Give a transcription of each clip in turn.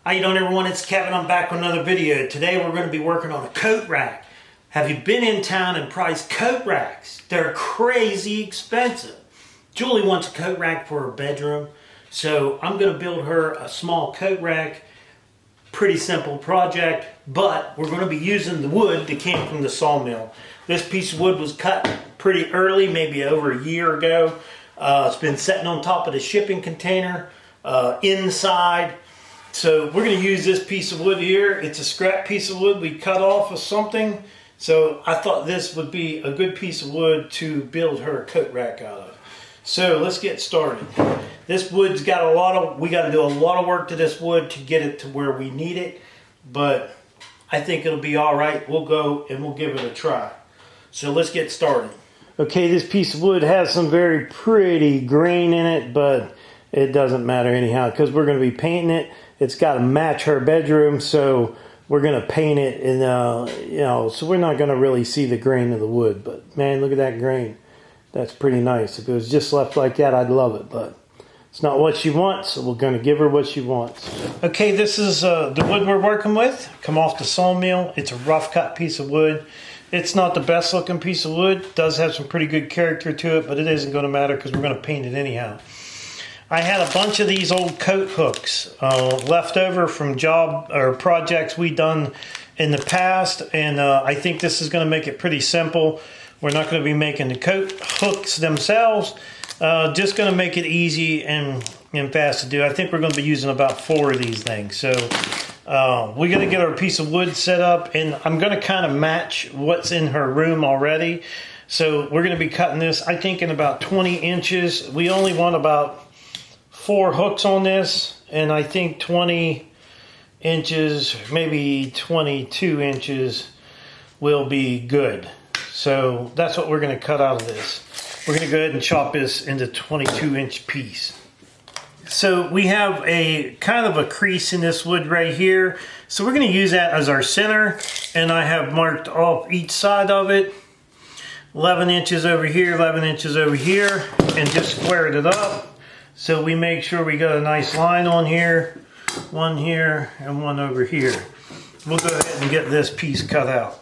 How you doing, everyone? It's Kevin. I'm back with another video. Today we're going to be working on a coat rack. Have you been in town and priced coat racks? They're crazy expensive. Julie wants a coat rack for her bedroom, so I'm going to build her a small coat rack. Pretty simple project, but we're going to be using the wood that came from the sawmill. This piece of wood was cut pretty early, maybe over a year ago. It's been sitting on top of the shipping container inside. So we're going to use this piece of wood here. It's a scrap piece of wood we cut off of something. So I thought this would be a good piece of wood to build her a coat rack out of. So let's get started. This wood's got we got to do a lot of work to this wood to get it to where we need it. But I think it'll be all right. We'll go and we'll give it a try. So let's get started. Okay, this piece of wood has some very pretty grain in it, but it doesn't matter anyhow because we're going to be painting it. It's got to match her bedroom, so we're going to paint it, and so we're not going to really see the grain of the wood. But man, look at that grain. That's pretty nice. If it was just left like that, I'd love it, but it's not what she wants, so we're going to give her what she wants. Okay, this is the wood we're working with. Come off the sawmill. It's a rough cut piece of wood. It's not the best looking piece of wood. It does have some pretty good character to it, but it isn't going to matter because we're going to paint it anyhow. I had a bunch of these old coat hooks left over from job or projects we done in the past, and I think this is going to make it pretty simple. We're not going to be making the coat hooks themselves, just going to make it easy and fast to do. I think we're going to be using about 4 of these things. So we're going to get our piece of wood set up, and I'm going to kind of match what's in her room already. So we're going to be cutting this, I think, in about 20 inches. We only want about 4 hooks on this, and I think 20 inches, maybe 22 inches will be good. So that's what we're going to cut out of this. We're going to go ahead and chop this into 22-inch piece. So we have a kind of a crease in this wood right here. So we're going to use that as our center, and I have marked off each side of it. 11 inches over here, 11 inches over here, and just squared it up. So we make sure we got a nice line on here, one here, and one over here. We'll go ahead and get this piece cut out.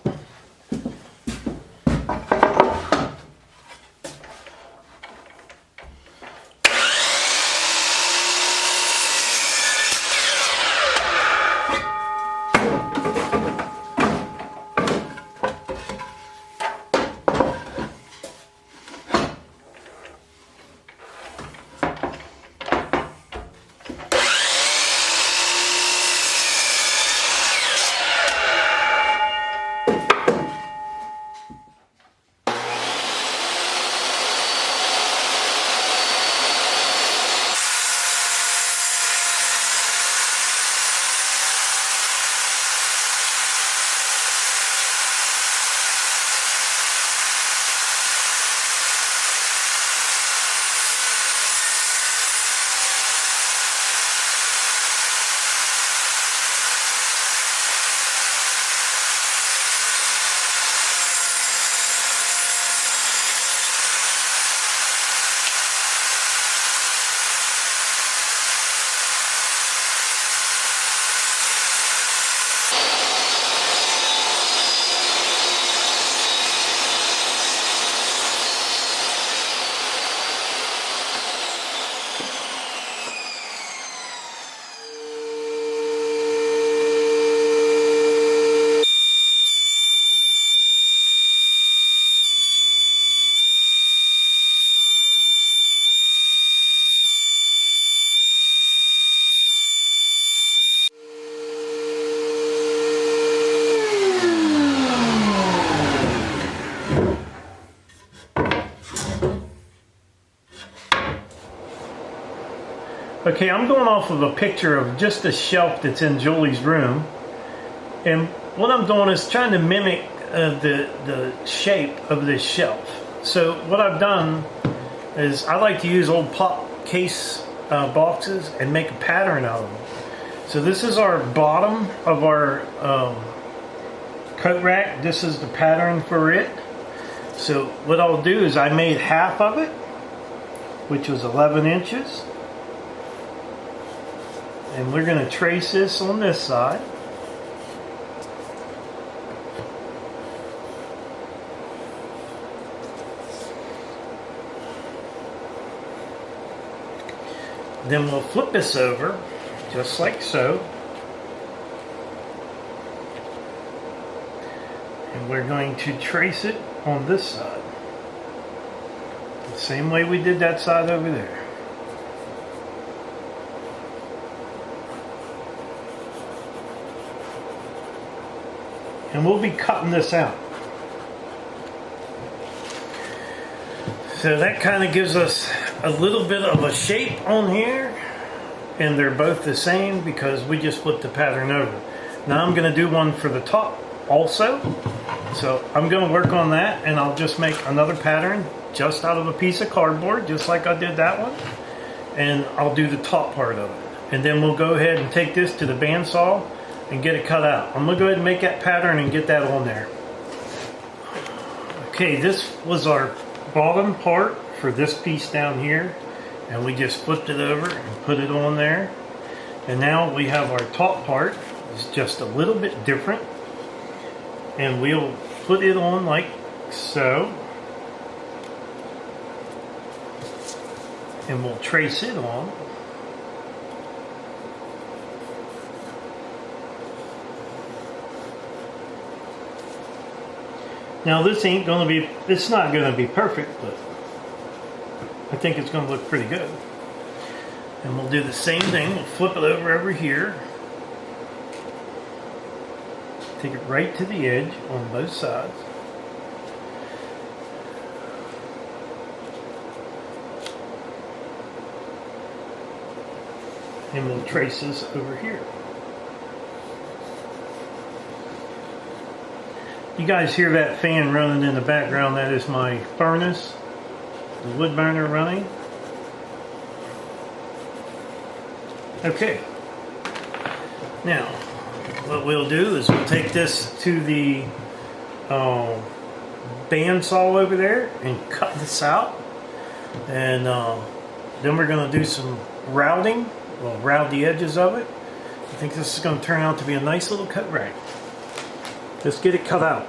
Okay, I'm going off of a picture of just a shelf that's in Julie's room, and what I'm doing is trying to mimic the shape of this shelf. So what I've done is I like to use old pop case boxes and make a pattern out of them. So this is our bottom of our coat rack. This is the pattern for it. So what I'll do is I made half of it, which was 11 inches. And we're going to trace this on this side. Then we'll flip this over, just like so. And we're going to trace it on this side. The same way we did that side over there. And we'll be cutting this out. So that kind of gives us a little bit of a shape on here, and they're both the same because we just flipped the pattern over. Now I'm going to do one for the top also. So I'm going to work on that, and I'll just make another pattern just out of a piece of cardboard, just like I did that one. And I'll do the top part of it. And then we'll go ahead and take this to the bandsaw and get it cut out. I'm going to go ahead and make that pattern and get that on there. Okay, this was our bottom part for this piece down here, and we just flipped it over and put it on there. And now we have our top part. It's just a little bit different, and we'll put it on like so, and we'll trace it on. Now this ain't going to be, it's not going to be perfect, but I think it's going to look pretty good. And we'll do the same thing. We'll flip it over here. Take it right to the edge on both sides. And we'll trace this over here. You guys hear that fan running in the background? That is my furnace, the wood burner running. Okay. Now, what we'll do is we'll take this to the bandsaw over there and cut this out. And then we're going to do some routing. We'll route the edges of it. I think this is going to turn out to be a nice little cut rack. Let's get it cut out.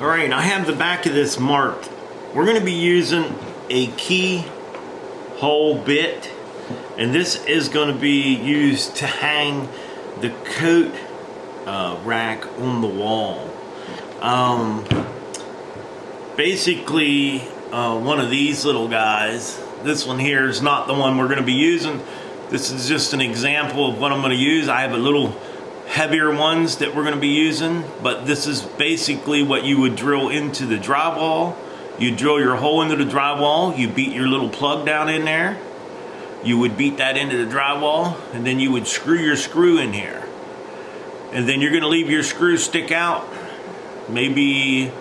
Alright, I have the back of this marked. We're going to be using a keyhole bit, and this is going to be used to hang the coat rack on the wall. Basically, one of these little guys, this one here is not the one we're going to be using. This is just an example of what I'm going to use. I have a little heavier ones that we're going to be using, but this is basically what you would drill into the drywall. You drill your hole into the drywall, you beat your little plug down in there, you would beat that into the drywall, and then you would screw your screw in here. And then you're going to leave your screw stick out, maybe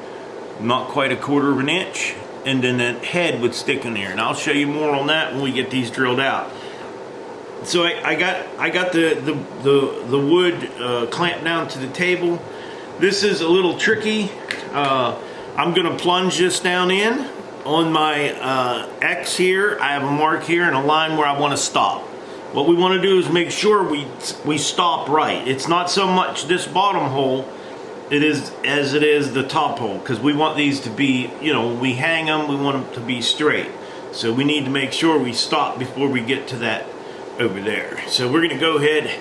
not quite a quarter of an inch, and then that head would stick in there. And I'll show you more on that when we get these drilled out. So I got the wood clamped down to the table. This is a little tricky. I'm gonna plunge this down in on my X here. I have a mark here and a line where I want to stop. What we want to do is make sure we stop right. It's not so much this bottom hole as it is the top hole, because we want these to be, you know, we hang them, we want them to be straight. So we need to make sure we stop before we get to that over there. So we're gonna go ahead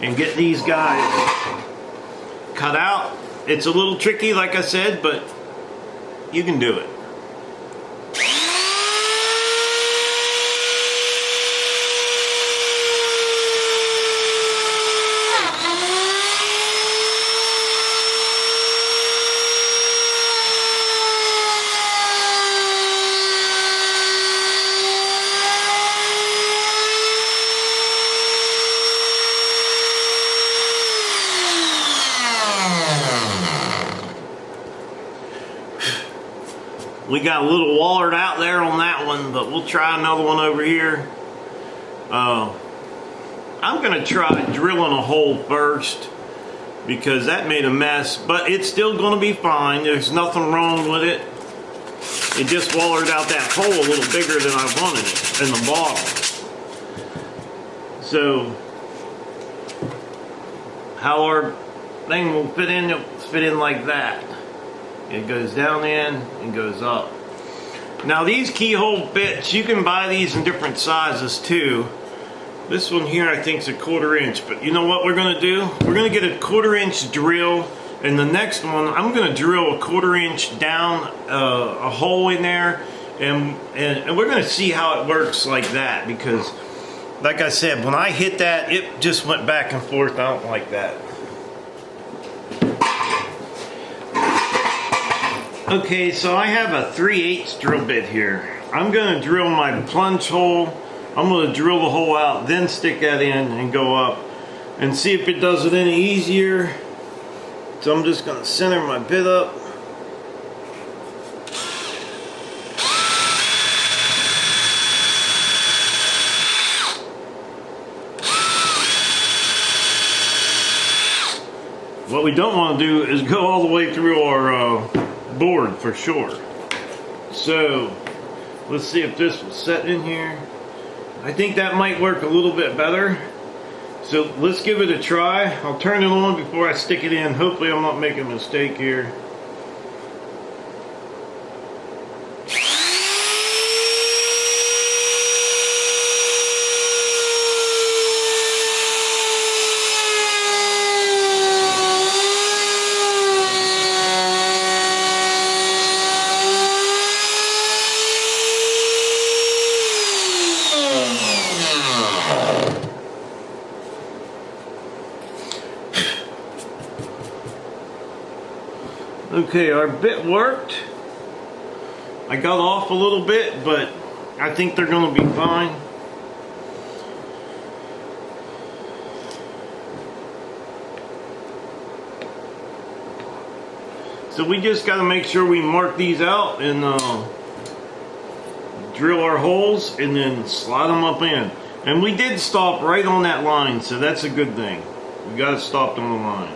and get these guys cut out. It's a little tricky, like I said, but you can do it. We got a little watered out there on that one, but we'll try another one over here. I'm gonna try drilling a hole first because that made a mess, but it's still gonna be fine. There's nothing wrong with it. It just watered out that hole a little bigger than I wanted it in the bottom. So how our thing will fit in, it'll fit in like that. It goes down in and goes up. Now these keyhole bits, you can buy these in different sizes too. This one here I think is a 1/4 inch, but you know what we're gonna do? We're gonna get a 1/4 inch drill, and the next one I'm gonna drill a 1/4 inch down a hole in there, and we're gonna see how it works like that, because like I said, when I hit that, it just went back and forth. I don't like that. Okay, so I have a 3/8 drill bit here. I'm gonna drill my plunge hole. I'm gonna drill the hole out, then stick that in and go up and see if it does it any easier. So I'm just gonna center my bit up. What we don't want to do is go all the way through our board for sure. So let's see if this will set in here. I think that might work a little bit better. So let's give it a try. I'll turn it on before I stick it in. Hopefully I'm not making a mistake here. Okay, our bit worked. I got off a little bit, but I think they're going to be fine. So we just got to make sure we mark these out and drill our holes and then slide them up in. And we did stop right on that line, so that's a good thing. We got to stop on the line.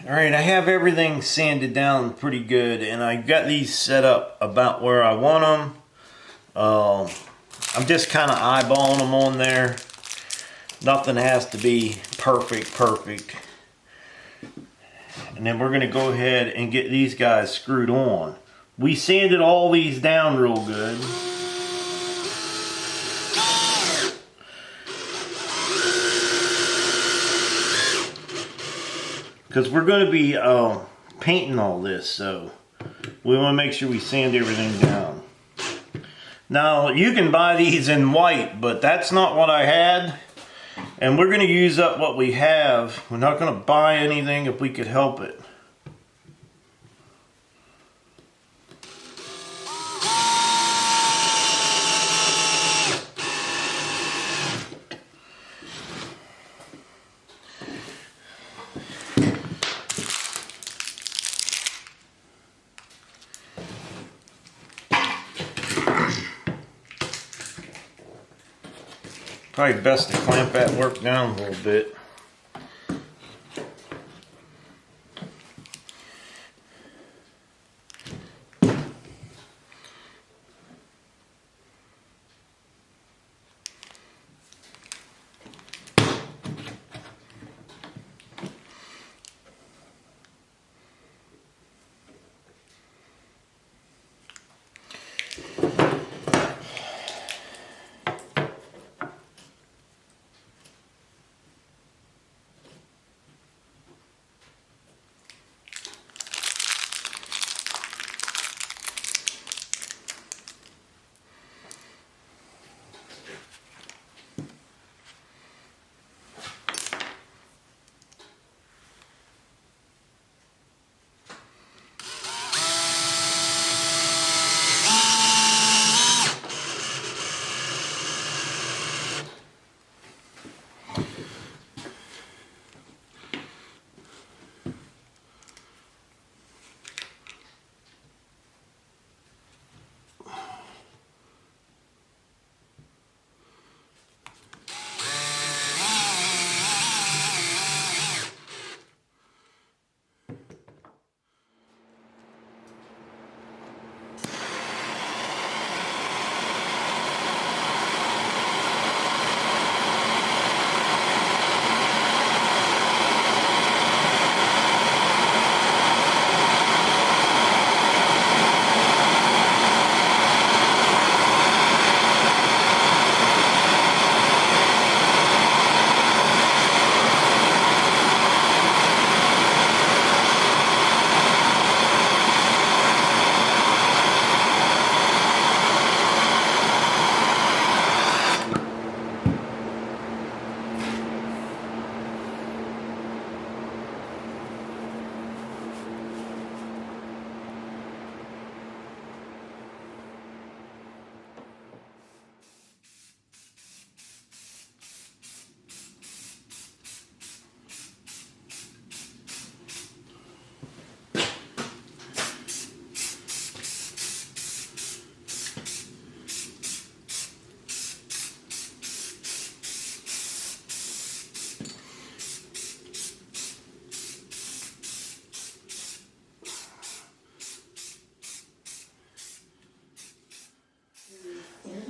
Alright, I have everything sanded down pretty good, and I got these set up about where I want them. I'm just kind of eyeballing them on there. Nothing has to be perfect. And then we're going to go ahead and get these guys screwed on. We sanded all these down real good. Because we're going to be painting all this, so we want to make sure we sand everything down. Now, you can buy these in white, but that's not what I had. And we're going to use up what we have. We're not going to buy anything if we could help it. Probably best to clamp that work down a little bit.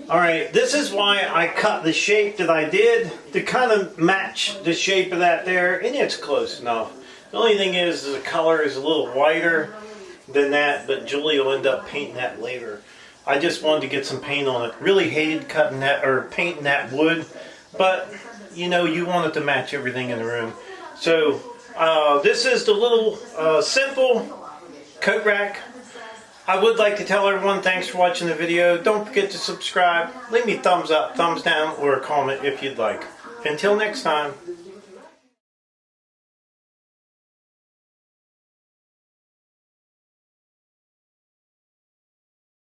Alright, this is why I cut the shape that I did to kind of match the shape of that there, and it's close enough. The only thing is the color is a little whiter than that, but Julie will end up painting that later. I just wanted to get some paint on it. Really hated cutting that or painting that wood, but you know, you want it to match everything in the room. So this is the little simple coat rack. I would like to tell everyone thanks for watching the video. Don't forget to subscribe. Leave me a thumbs up, thumbs down, or a comment if you'd like. Until next time.